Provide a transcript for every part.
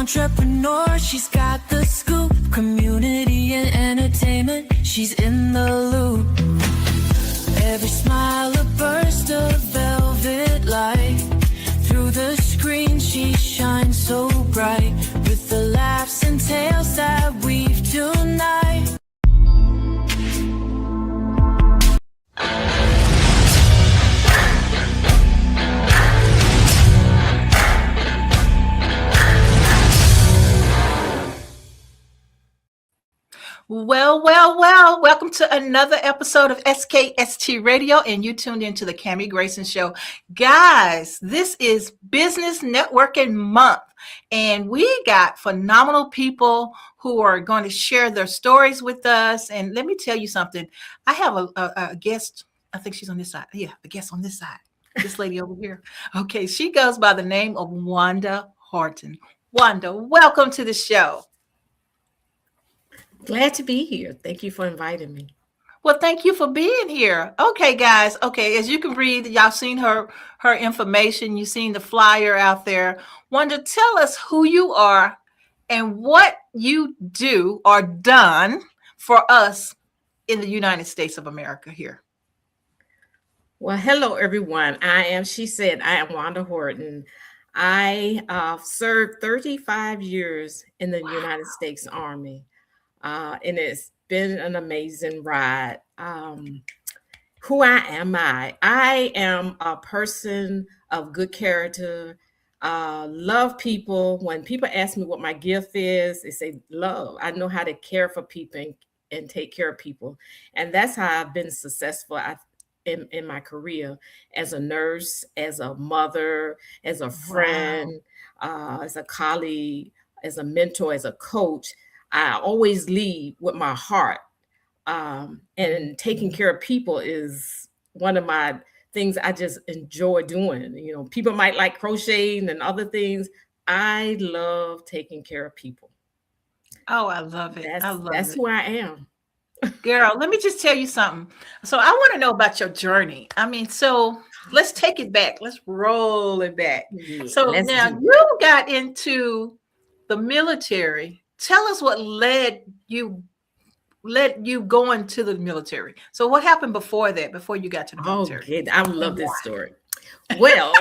entrepreneur, she's got the scoop. Community and entertainment, she's in the loop. Every smile a burst of velvet light. Through the screen she shines so bright. With the laughs and tales that weave tonight. Well. Welcome to another episode of SKST Radio, and you tuned into the Kami Grayson Show. Guys, this is Business Networking Month, and we got phenomenal people who are going to share their stories with us. And let me tell you something. I have a guest. I think she's on this side. Yeah, a guest on this side. This lady over here. Okay, she goes by the name of Wanda Horton. Wanda, welcome to the show. Glad to be here. Thank you for inviting me. Well, thank you for being here. Okay, guys. Okay, as you can read, y'all seen her information. You've seen the flyer out there. Wanda, tell us who you are and what you do or done for us in the United States of America here. Well, hello, everyone. I am Wanda Horton. I served 35 years in the United States Army. And it's been an amazing ride. Who am I? I am a person of good character, love people. When people ask me what my gift is, they say love. I know how to care for people and take care of people. And that's how I've been successful in my career as a nurse, as a mother, as a friend, as a colleague, as a mentor, as a coach. I always lead with my heart, and taking care of people is one of my things I just enjoy doing. You know, people might like crocheting and other things. I love taking care of people. Oh, I love it. That's who I am. Girl, let me just tell you something. So I want to know about your journey. I mean, so let's take it back. Let's roll it back. Yeah, so now you got into the military. Tell us what led you going to the military. So what happened before that, before you got to the military? Okay, I love this story. Well,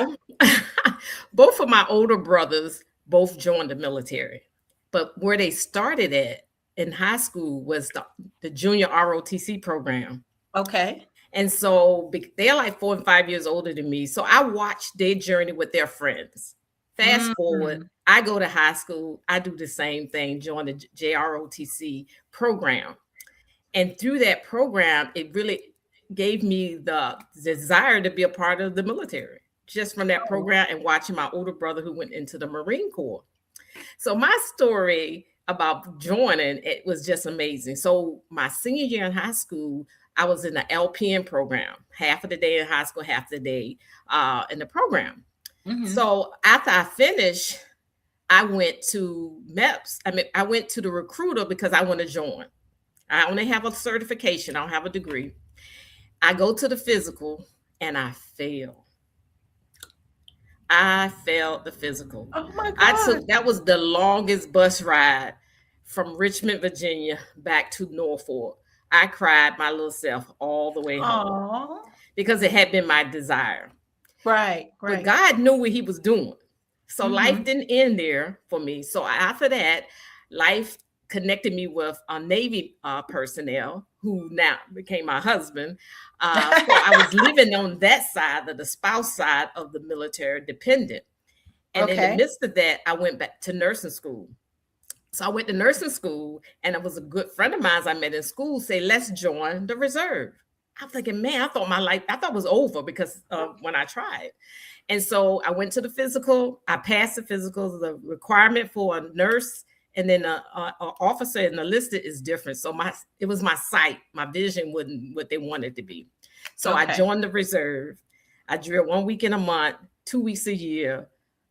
both of my older brothers both joined the military, but where they started at in high school was the junior ROTC program. Okay. And so they're like 4 and 5 years older than me. So I watched their journey with their friends. Fast forward, I go to high school. I do the same thing, join the JROTC program. And through that program, it really gave me the desire to be a part of the military, just from that program and watching my older brother who went into the Marine Corps. So my story about joining, it was just amazing. So my senior year in high school, I was in the LPN program, half of the day in high school, half the day in the program. Mm-hmm. So after I finished, I went to MEPS. I went to the recruiter because I want to join. I only have a certification. I don't have a degree. I go to the physical and I fail. I failed the physical. Oh my God. That was the longest bus ride from Richmond, Virginia, back to Norfolk. I cried my little self all the way home because it had been my desire. Right. But God knew what he was doing. So life didn't end there for me. So after that, life connected me with a Navy personnel who now became my husband. So I was living on that side of the spouse side of the military dependent. And in the midst of that, I went back to nursing school. So I went to nursing school, and it was a good friend of mine I met in school say, let's join the reserve. I'm thinking, man, I thought it was over because when I tried. And so I went to the physical. I passed the physical. The requirement for a nurse and then an officer and enlisted is different. So it was my sight. My vision wasn't what they wanted to be. So I joined the reserve. I drilled 1 week in a month, 2 weeks a year.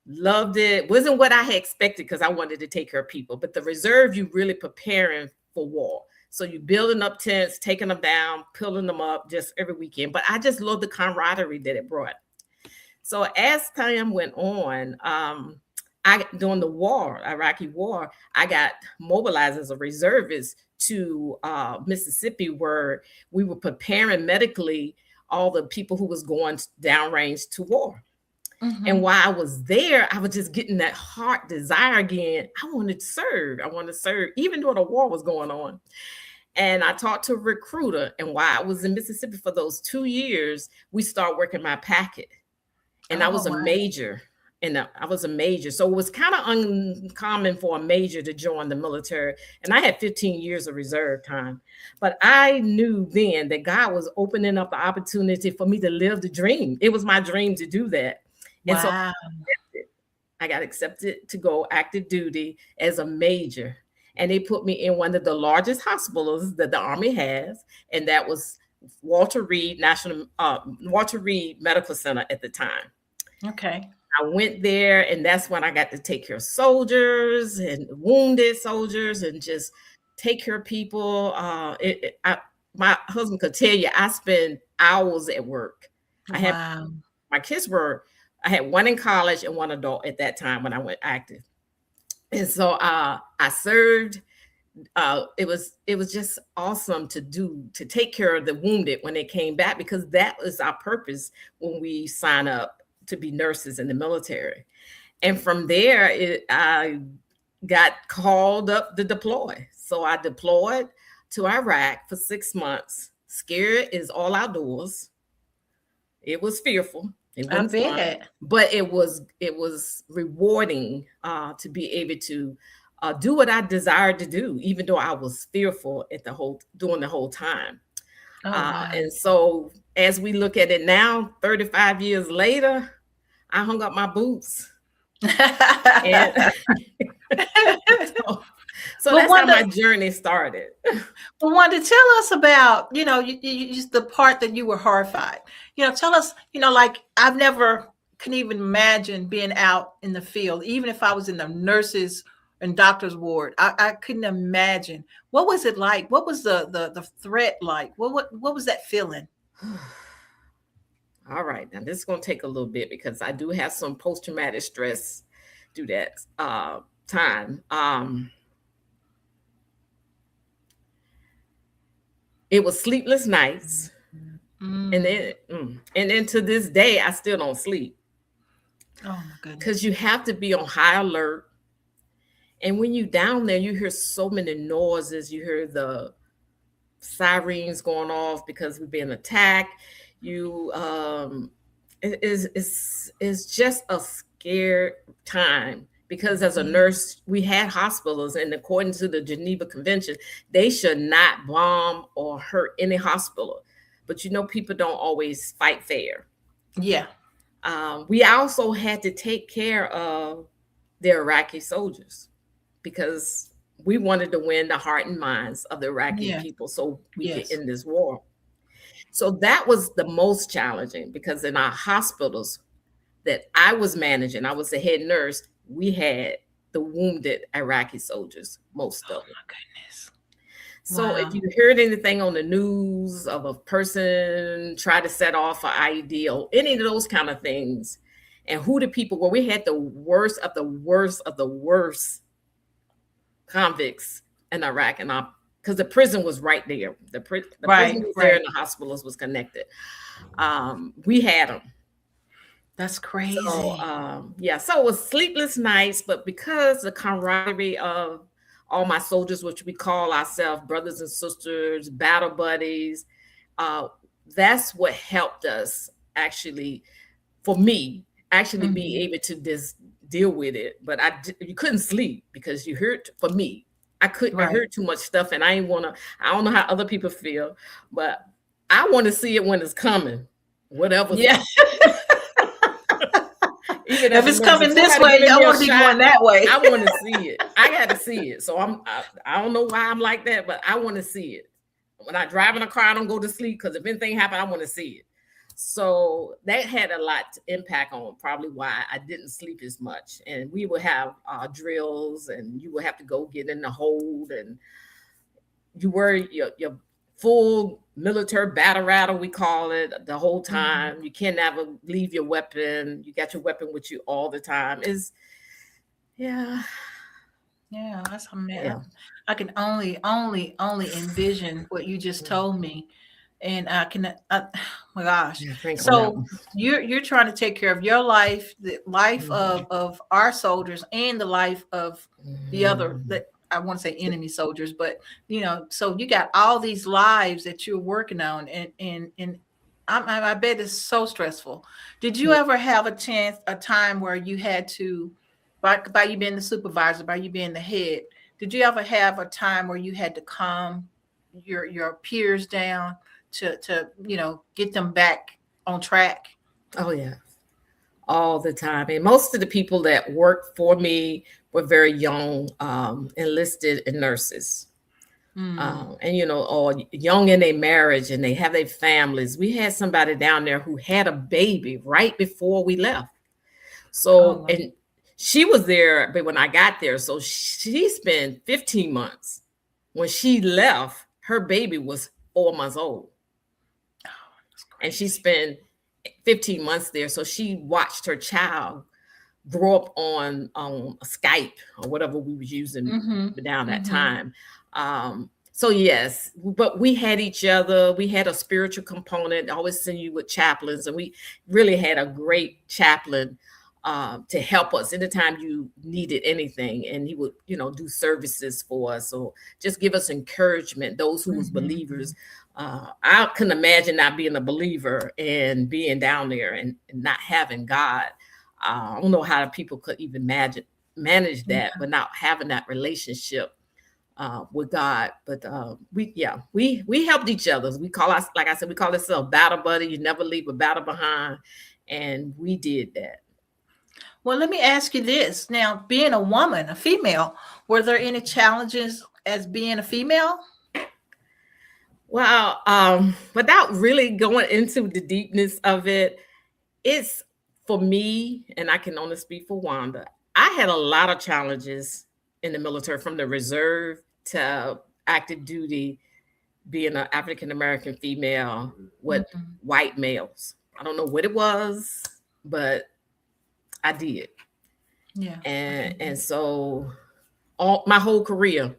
Loved it. Wasn't what I had expected because I wanted to take care of people. But the reserve, you really preparing for war. So you building up tents, taking them down, pulling them up just every weekend. But I just love the camaraderie that it brought. So as time went on, I during the war, Iraqi war, I got mobilized as a reservist to Mississippi, where we were preparing medically all the people who was going downrange to war. Mm-hmm. And while I was there, I was just getting that heart desire again. I wanted to serve. I wanted to serve, even though the war was going on. And I talked to a recruiter. And while I was in Mississippi for those 2 years, we started working my packet. And I was a major. And I was a major. So it was kind of uncommon for a major to join the military. And I had 15 years of reserve time. But I knew then that God was opening up the opportunity for me to live the dream. It was my dream to do that. And so I got accepted to go active duty as a major. And they put me in one of the largest hospitals that the Army has. And that was Walter Reed Medical Center at the time. Okay. I went there, and that's when I got to take care of soldiers and wounded soldiers and just take care of people. My husband could tell you, I spend hours at work. My kids I had one in college and one adult at that time when I went active. And so I served. It was just awesome to take care of the wounded when they came back, because that was our purpose when we sign up to be nurses in the military. And from there, I got called up to deploy. So I deployed to Iraq for 6 months. Scared is all outdoors. It was fearful. It wasn't fun, but it was rewarding to be able to do what I desired to do, even though I was fearful during the whole time. And so as we look at it now, 35 years later, I hung up my boots. And so that's how my journey started. But Wanda, tell us about, you the part that you were horrified. Tell us, like, I've never can even imagine being out in the field, even if I was in the nurses and doctors ward. I couldn't imagine. What was it like? What was the threat like? What was that feeling? All right, now this is going to take a little bit, because I do have some post-traumatic stress through that time. It was sleepless nights, and then to this day, I still don't sleep. Oh my goodness! Because you have to be on high alert, and when you down there, you hear so many noises. You hear the sirens going off because we're being attacked. It's just a scared time, because as a nurse, we had hospitals, and according to the Geneva Convention, they should not bomb or hurt any hospital. But people don't always fight fair. Yeah. We also had to take care of the Iraqi soldiers, because we wanted to win the heart and minds of the Iraqi people, so we could end this war. So that was the most challenging, because in our hospitals that I was managing, I was the head nurse, we had the wounded Iraqi soldiers, most of them. Oh my goodness. So if you heard anything on the news of a person try to set off an IED or any of those kind of things, and who the people were, we had the worst of the worst of the worst convicts in Iraq, and because the prison was right there. The prison was there, and the hospitals was connected. We had them. That's crazy. So, so it was sleepless nights, but because the camaraderie of all my soldiers, which we call ourselves brothers and sisters, battle buddies, that's what helped us actually, for me, be able to just deal with it. But you couldn't sleep, because you heard, for me, I heard too much stuff, and I don't know how other people feel, but I want to see it when it's coming, whatever. Yeah. Even if it's coming this way, y'all want to be going that way. I want to see it. I got to see it. So I don't know why I'm like that, but I want to see it. When I drive in a car, I don't go to sleep, because if anything happens, I want to see it. So that had a lot to impact on probably why I didn't sleep as much. And we would have drills, and you would have to go get in the hold, and you wear your full military battle rattle, we call it, the whole time. You can't ever leave your weapon. You got your weapon with you all the time. Yeah. Yeah, that's a man. Yeah. I can only envision what you just told me, and I can. My gosh. Yeah, think on that So one. you're trying to take care of your life, the life Mhm. of our soldiers, and the life of the other. Mhm. That I want to say enemy soldiers, but so you got all these lives that you're working on, and I bet it's so stressful. Did you ever have a time where you had to? By you being the supervisor, by you being the head, did you ever have a time where you had to calm your peers down to get them back on track? Oh yeah. All the time. And most of the people that worked for me were very young, enlisted and nurses. Mm. And or young in their marriage and they have their families. We had somebody down there who had a baby right before we left. Oh, So, wow. and she was there, but when I got there, so she spent 15 months. When she left, her baby was 4 months old. That's And she crazy. spent 15 months there. So she watched her child grow up on Skype or whatever we was using Mm-hmm. down that Mm-hmm. time. So yes, but we had each other. We had a spiritual component. I always send you with chaplains, and we really had a great chaplain to help us anytime you needed anything, and he would, do services for us or just give us encouragement. Those who was Mm-hmm. believers. I couldn't imagine not being a believer and being down there and not having God. I don't know how people could even manage that, but not having that relationship with God. But we helped each other. We call us, like I said, we call ourselves battle buddy. You never leave a battle behind, and we did that. Well, let me ask you this. Now, being a woman, a female, were there any challenges as being a female? Well, without really going into the deepness of it, it's for me, and I can only speak for Wanda. I had a lot of challenges in the military, from the reserve to active duty, being an African American female with Mhm. white males. I don't know what it was, but I did. Yeah. And so all my whole career,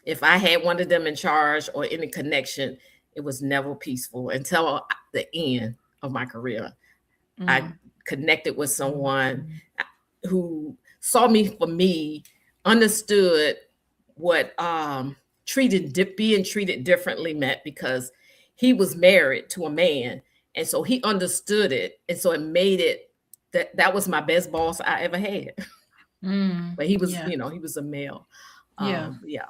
if I had one of them in charge or any connection, it was never peaceful until the end of my career. I Mm. connected with someone who saw me for me, understood what being treated differently meant, because he was married to a man, and so he understood it, and so it made it that was my best boss I ever had. Mm. But he was, Yeah. he was a male. Yeah. Yeah,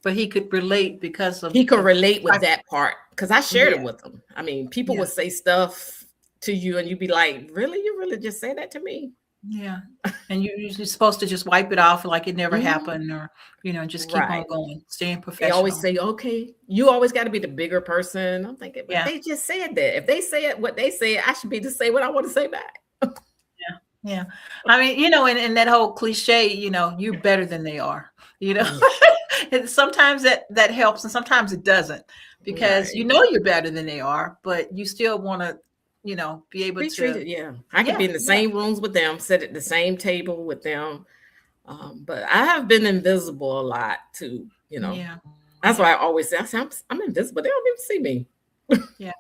But he could relate because he could of relate with type- that part because I shared it yeah. with him. I mean, people Yeah. would say stuff to you, and you'd be like, "Really? You really just say that to me?" Yeah. And you're supposed to just wipe it off like it never Mhm. happened, or just keep on Right. going, staying They always professional. say, "Okay, you always got to be the bigger person." I'm thinking, but Yeah. they just said that. If they say it, what they say, I should be to say what I want to say back. Yeah. Yeah. I mean, and that whole cliche, you're better than they are, Mm, and sometimes that helps and sometimes it doesn't, because right. you're better than they are, but you still want to, be able Be to. treated, yeah. I could be Yeah. in the Yeah. same rooms with them, sit at the same table with them. But I have been invisible a lot too, Yeah. That's Yeah. why I always say, I'm invisible. They don't even see me. Yeah.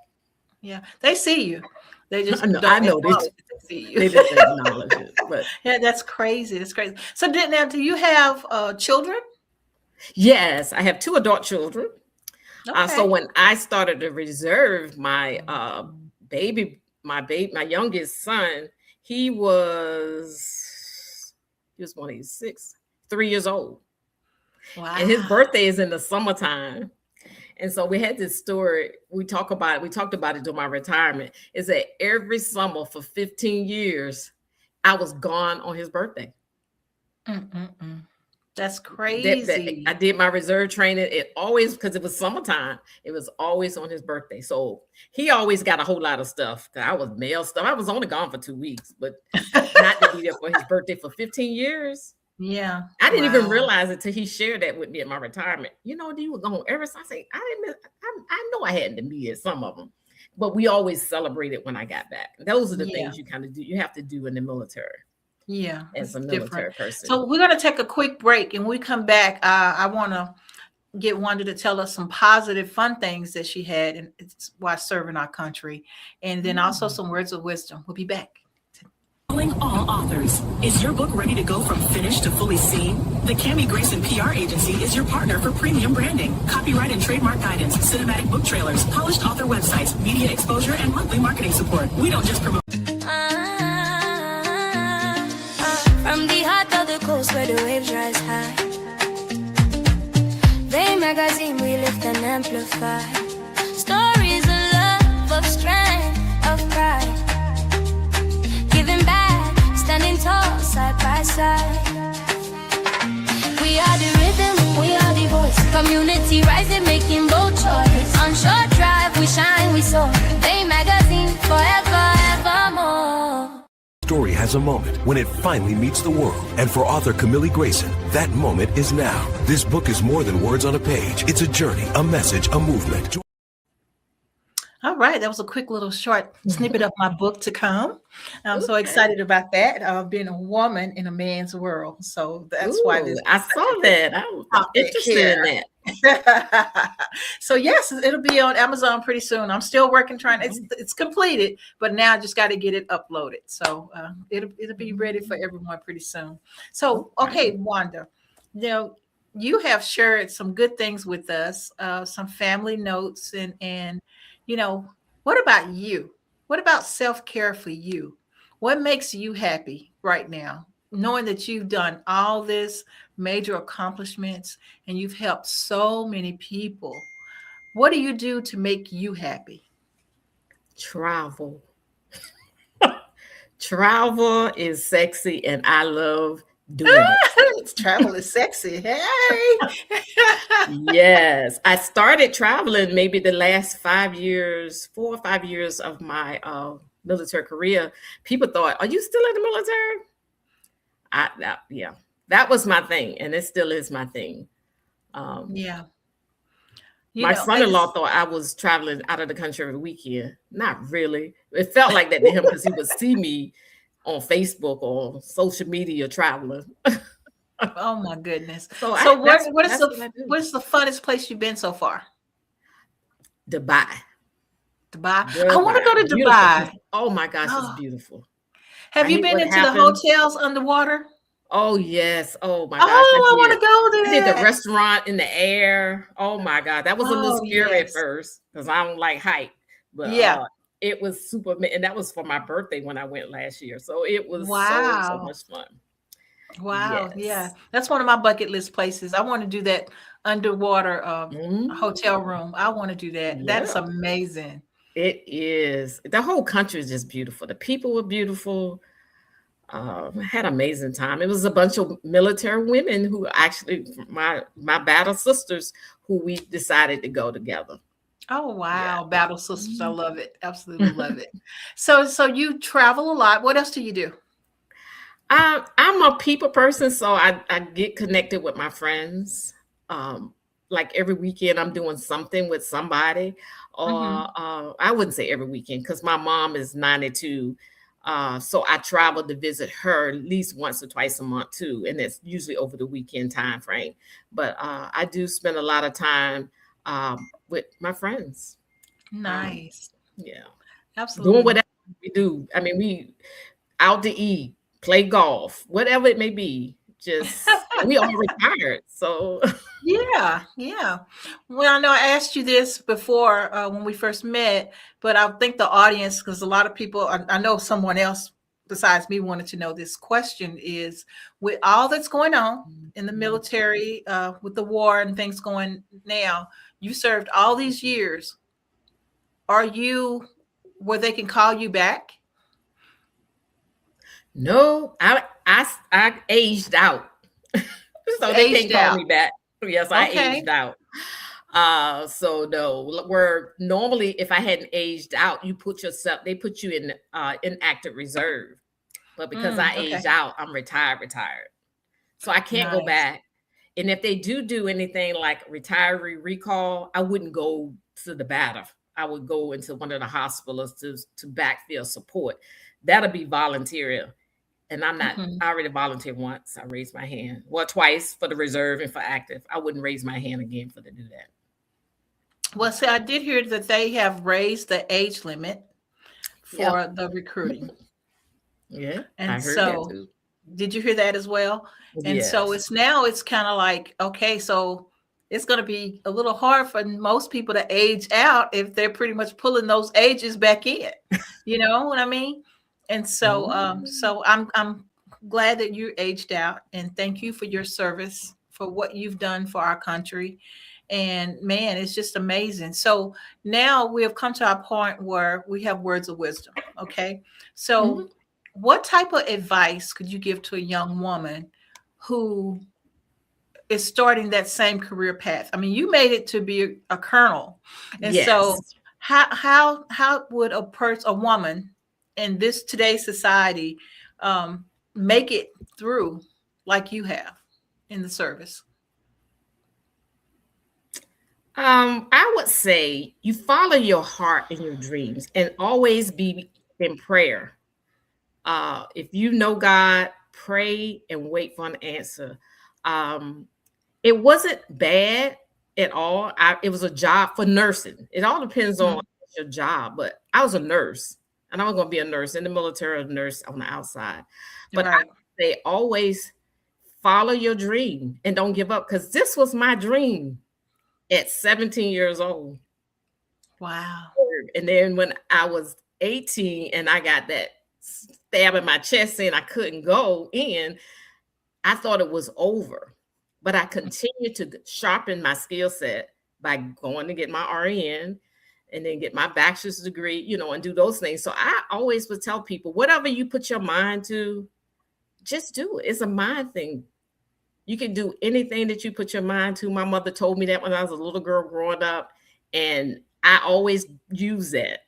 Yeah. They see you. They just I don't know acknowledge that they see they you. just acknowledge it. But Yeah, that's crazy. That's crazy. So now, do you have children? yes, I have 2 adult children. So Okay. when I started the reserve, my youngest son, he was 26, 3 years old, and his Wow. birthday is in the summertime. And so we had this story. We talked about it during my retirement. Is that every summer for 15 years, I was gone on his birthday. Mm-mm-mm. That's That I crazy. did my reserve training. It always, because it was summertime, it was always on his birthday. So he always got a whole lot of stuff. I was mail stuff. I was only gone for 2 weeks, but not to be there for his birthday for 15 years. Yeah. I didn't even Wow. realize it till he shared that with me at my retirement. You were gone ever since. I say, I know I hadn't to be at some of them, but we always celebrated when I got back. Those are the Yeah. things you kind of do. You have to do in the military. Yeah, as it's a different. military person. So we're going to take a quick break, and when we come back, I want to get Wanda to tell us some positive, fun things that she had and it's while serving our country, and then also some words of wisdom. We'll be back. Calling all authors. Is your book ready to go from finished to fully seen? The Kami Grayson PR agency is your partner for premium branding, copyright and trademark guidance, cinematic book trailers, polished author websites, media exposure, and monthly marketing support. We don't just promote. From the heart of the coast where the waves rise high, they magazine we lift and amplify. Stories of love, of strength, of pride. Giving back, standing tall, side by side. We are the rhythm, we are the voice. Community rising, making bold choice. On short drive, we shine, we soar. They magazine, forever, evermore. Story has a moment when it finally meets the world. And for author Kami Grayson, that moment is now. This book is more than words on a page. It's a journey, a message, a movement. All right, that was a quick little short snippet of my book to come. I'm so excited about that, being a woman in a man's world. So that's why this. I saw that. I'm interested in that. So yes, it'll be on Amazon pretty soon. I'm still working, it's completed, but now I just got to get it uploaded. So it'll be ready for everyone pretty soon. So okay, Wanda, you have shared some good things with us, some family notes, and what about you? What about self-care for you? What makes you happy right now, knowing that you've done all this major accomplishments and you've helped so many people? What do you do to make you happy? Travel. Travel is sexy, and I love doing it. Travel is sexy. Hey. Yes. I started traveling maybe the last 5 years, 4 or 5 years of my military career. People thought, are you still in the military? Yeah, that was my thing. And it still is my thing. Yeah. My son-in-law thought I was traveling out of the country every weekend. Not really. It felt like that to him because he would see me on Facebook or social media traveling. Oh my goodness. So what is the funnest place you've been so far? Dubai. I want to go to Dubai. Oh my gosh, it's beautiful. Have you been into the hotels underwater? Oh yes. Oh my gosh. Oh, I want to go there. I did the restaurant in the air. Oh my God. That was a little scary at first because I don't like height. But yeah. It was super, and that was for my birthday when I went last year. So it was so much fun. Wow. Yes. Yeah. That's one of my bucket list places. I want to do that underwater hotel room. I want to do that. Yeah. That's amazing. It is. The whole country is just beautiful. The people were beautiful. I had an amazing time. It was a bunch of military women who actually, my battle sisters, who we decided to go together. Oh, wow. Yeah. Battle sisters. I love it. Absolutely love it. So you travel a lot. What else do you do? I'm a people person, so I get connected with my friends. Like every weekend, I'm doing something with somebody. Or I wouldn't say every weekend because my mom is 92. So I travel to visit her at least once or twice a month too. And it's usually over the weekend time frame. But I do spend a lot of time with my friends. Nice. Yeah. Absolutely. Doing whatever we do. I mean, we out to eat, play golf, whatever it may be. Just we all retired. So yeah. Well, I know I asked you this before when we first met, but I think the audience, because a lot of people, I know someone else besides me wanted to know this question is, with all that's going on in the military, with the war and things going now, you served all these years. Are you where they can call you back? No, I aged out. So they can't call me back. Yes, I aged out. So no, where normally if I hadn't aged out, they put you in inactive reserve. But because I aged out, I'm retired. So I can't go back. And if they do anything like retiree recall, I wouldn't go to the battle. I would go into one of the hospitals to backfill support. That'll be voluntary. And I'm not, I already volunteered once. I raised my hand. Well, twice for the reserve and for active. I wouldn't raise my hand again for to do that. Well, see, I did hear that they have raised the age limit for the recruiting. Yeah. And I heard so that too. did you hear that as well? And so it's kind of like, okay, so it's going to be a little hard for most people to age out if they're pretty much pulling those ages back in. You know what I mean? And so, so I'm glad that you aged out, and thank you for your service, for what you've done for our country. And man, it's just amazing. So now we have come to our point where we have words of wisdom. Okay. So what type of advice could you give to a young woman who is starting that same career path? I mean, you made it to be a colonel. And so how would a woman in this today's society make it through like you have in the service? I would say you follow your heart and your dreams, and always be in prayer. If you know God, pray and wait for an answer. It wasn't bad at all. It was a job for nursing. It all depends on your job, but I was a nurse, and I was going to be a nurse in the military, a nurse on the outside. But I would say always follow your dream and don't give up, because this was my dream at 17 years old. Wow. And then when I was 18 and I got that stab in my chest saying I couldn't go in, I thought it was over. But I continued to sharpen my skill set by going to get my RN and then get my bachelor's degree, you know, and do those things. So I always would tell people, whatever you put your mind to, just do it. It's a mind thing. You can do anything that you put your mind to. My mother told me that when I was a little girl growing up, and I always use that.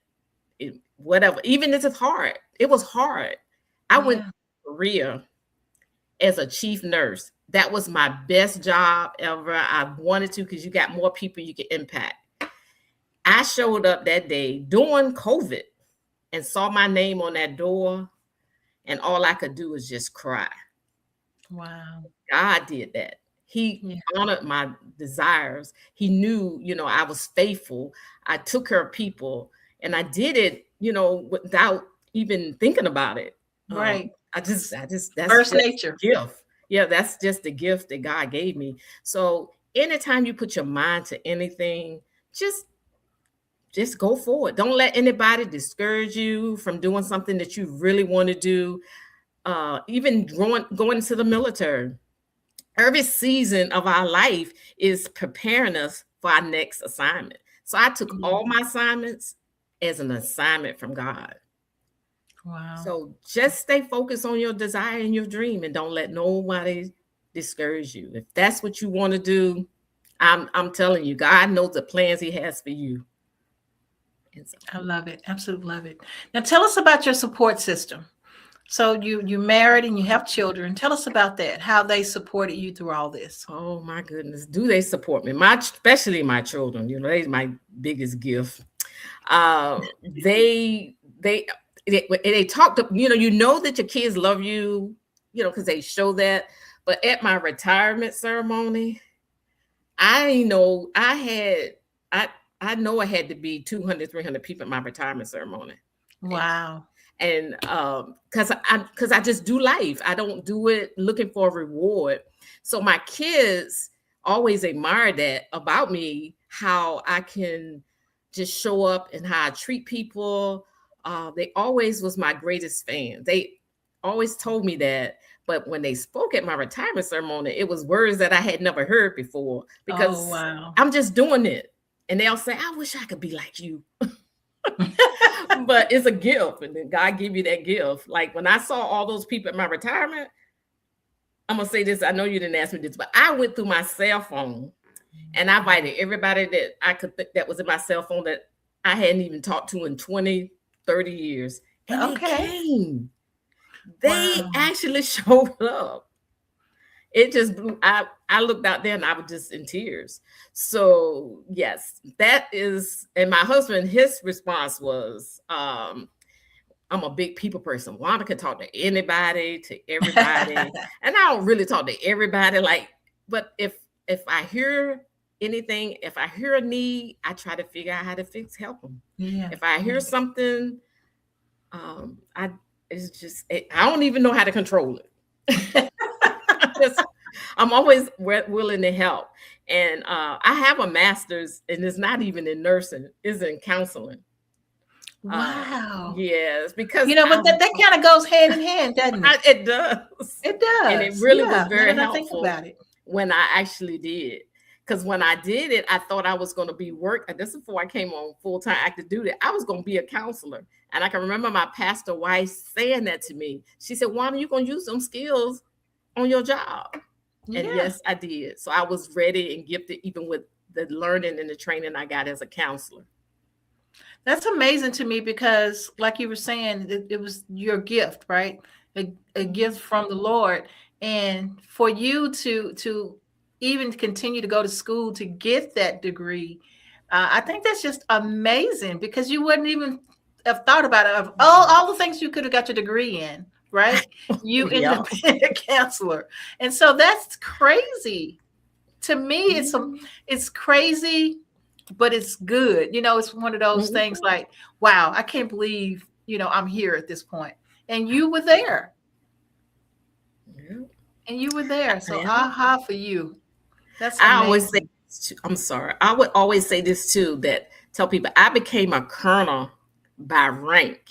Whatever, even if it's hard. It was hard. I went to Korea as a chief nurse. That was my best job ever. I wanted to, because you got more people you can impact. I showed up that day during COVID and saw my name on that door, and all I could do was just cry. Wow. God did that. He honored my desires. He knew, you know, I was faithful. I took care of people, and I did it, you know, without even thinking about it. Right. That's first nature. Gift. Yeah, that's just the gift that God gave me. So anytime you put your mind to anything, just go forward. Don't let anybody discourage you from doing something that you really want to do. Even going into the military. Every season of our life is preparing us for our next assignment. So I took all my assignments as an assignment from God. Wow. So just stay focused on your desire and your dream, and don't let nobody discourage you. If that's what you want to do, I'm telling you, God knows the plans He has for you. I love it. Absolutely love it. Now tell us about your support system. So you married and you have children. Tell us about that, how they supported you through all this. Oh my goodness. Do they support me? Especially my children, you know, they're my biggest gift. They talked, you know that your kids love you, you know, because they show that. But at my retirement ceremony, I know I had to be 200, 300 people at my retirement ceremony. Wow. And because I just do life. I don't do it looking for a reward. So my kids always admire that about me, how I can just show up and how I treat people. They always was my greatest fan. They always told me that. But when they spoke at my retirement ceremony, it was words that I had never heard before, because I'm just doing it. And they'll say, I wish I could be like you. But it's a gift, and then God give you that gift. Like when I saw all those people at my retirement, I'm gonna say this. I know you didn't ask me this, but I went through my cell phone and I invited everybody that I could that was in my cell phone that I hadn't even talked to in 20, 30 years. And they came. They actually showed up. It just blew. I looked out there and I was just in tears. So yes, that is. And my husband, his response was, I'm a big people person. Wanda can talk to anybody, to everybody. And I don't really talk to everybody. But if I hear anything, if I hear a need, I try to figure out how to help them. Yeah. If I hear something, I don't even know how to control it. I'm always willing to help. And I have a master's, and it's not even in nursing, it's in counseling. Wow. Yes, because but that kind of goes hand in hand, doesn't it? It does. It does. And it really was very helpful think about it. when I actually did. Because when I did it, I thought I was going to be this is before I came on full-time active duty. I was going to be a counselor. And I can remember my pastor wife saying that to me. She said, Wanda, you're going to use some skills on your job. And yes, I did. So I was ready and gifted, even with the learning and the training I got as a counselor. That's amazing to me because, like you were saying, it was your gift, right? A gift from the Lord. And for you to even continue to go to school to get that degree, I think that's just amazing because you wouldn't even have thought about it. Of all the things you could have got your degree in, right? You ended up being a counselor. And so that's crazy. To me, it's crazy, but it's good. It's one of those things like, wow, I can't believe, I'm here at this point. And you were there. Yeah. And you were there. So ha for you. That's I amazing. always say, I'm sorry. I would always say this too, tell people I became a colonel by rank,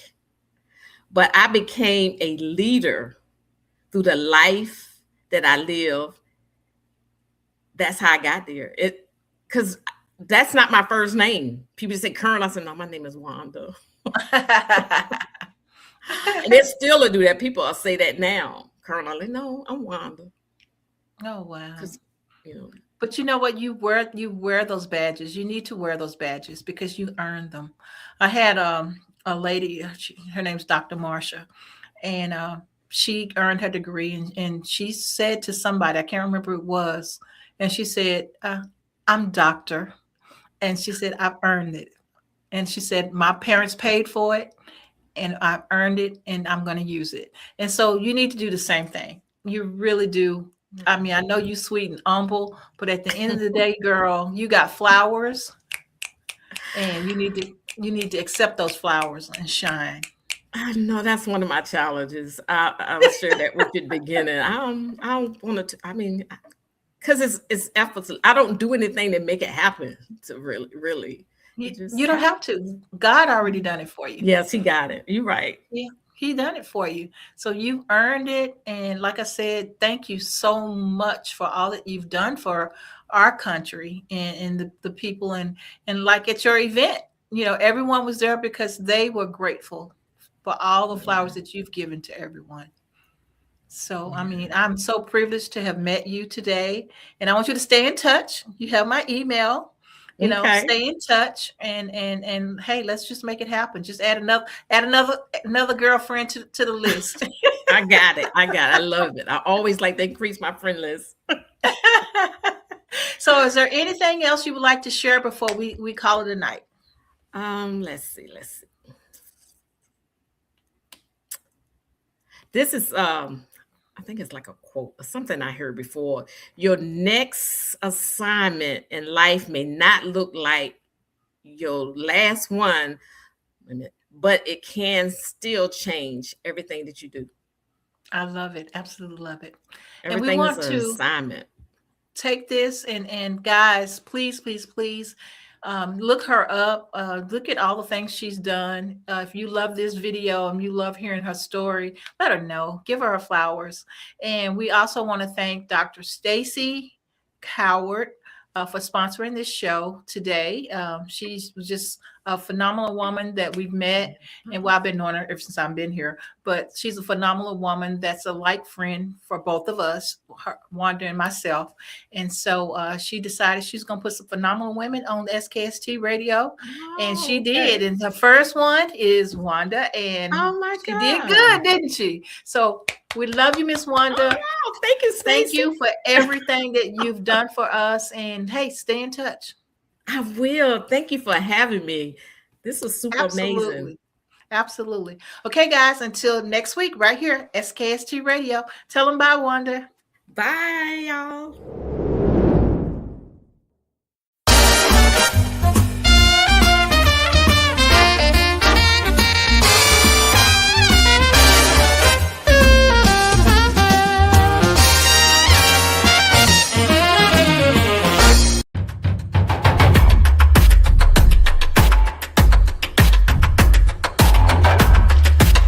but I became a leader through the life that I live. That's how I got there. Because that's not my first name. People say Colonel. I said, no, my name is Wanda. And they still do that. People will say that now. Colonel, no, I'm Wanda. Oh, wow. You know. But you know what? You wear those badges. You need to wear those badges because you earned them. I had a lady, her name's Dr. Marsha, and she earned her degree. And she said to somebody, I can't remember who it was, and she said, I'm doctor. And she said, I've earned it. And she said, my parents paid for it, and I've earned it, and I'm going to use it. And so you need to do the same thing. You really do. I mean, I know you sweet and humble, but at the end of the day, girl, you got flowers, and you need to accept those flowers and shine. I know that's one of my challenges. I was sure that with the beginning. I don't want to. I mean, because it's effortless. I don't do anything to make it happen. To really. You don't have to. God already done it for you. Yes, He got it. You're right. Yeah. He done it for you. So you earned it. And like I said, thank you so much for all that you've done for our country and the people. And like at your event, everyone was there because they were grateful for all the flowers that you've given to everyone. So, I mean, I'm so privileged to have met you today. And I want you to stay in touch. You have my email. Stay in touch and hey, let's just make it happen. Just add another girlfriend to the list. I got it. I love it. I always like to increase my friend list. So is there anything else you would like to share before we call it a night? Let's see. This is I think it's like a quote or something I heard before. Your next assignment in life may not look like your last one, but it can still change everything that you do. I love it. Absolutely love it. Everything and we want is an assignment. Take this and guys, please, look her up. Look at all the things she's done. If you love this video and you love hearing her story, let her know. Give her flowers. And we also want to thank Dr. Stacy Coward for sponsoring this show today. She's just a phenomenal woman that we've met, and I've been knowing her ever since I've been here. But she's a phenomenal woman that's a like friend for both of us, Wanda and myself. And so she decided she's going to put some phenomenal women on the SKST radio, and she did. And the first one is Wanda, and she did good, didn't she? So we love you, Miss Wanda. Oh, thank you, Stacey. Thank you for everything that you've done for us. And hey, stay in touch. I will. Thank you for having me. This was super amazing. Absolutely. Okay, guys, until next week, right here, SKST Radio. Tell them bye, Wanda. Bye, y'all.